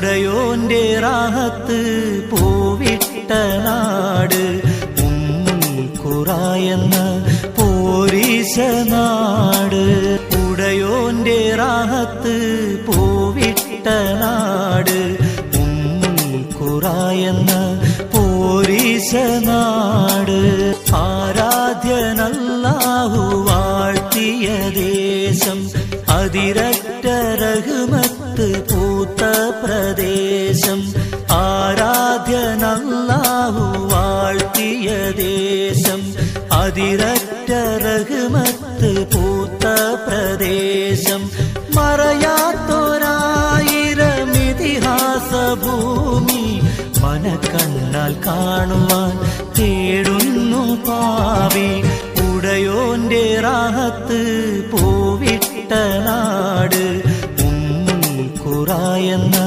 ഉടയോന്റെ റാഹത്ത് പൂവിട്ട നാട് ഖുറായെന്ന പോരീശ നാട്. ഉടയോന്റെ റാഹത്ത് പൂവിട്ട നാട് ഖുറായെന്ന പോരീശ നാട്. ആരാധ്യനല്ലാഹു വാഴ്ത്തിയ ദേശം അതിരറ്റ റഹ്മത്ത് പൂത്ത പ്രദേശം. ആരാധ്യനല്ലാഹു വാഴ്ത്തിയ ദേശം അതിരറ്റ റഹ്മത്ത് പൂത്ത പ്രദേശം. മറയാത്തൊരായിരം ഇതിഹാസ ഭൂമി മനക്കണ്ണാൽ കാണുവാൻ തേടുന്നു പാവി. ഉടയോന്റെ റാഹത്ത് പൂവിട്ട നാട് ഖുറായെന്ന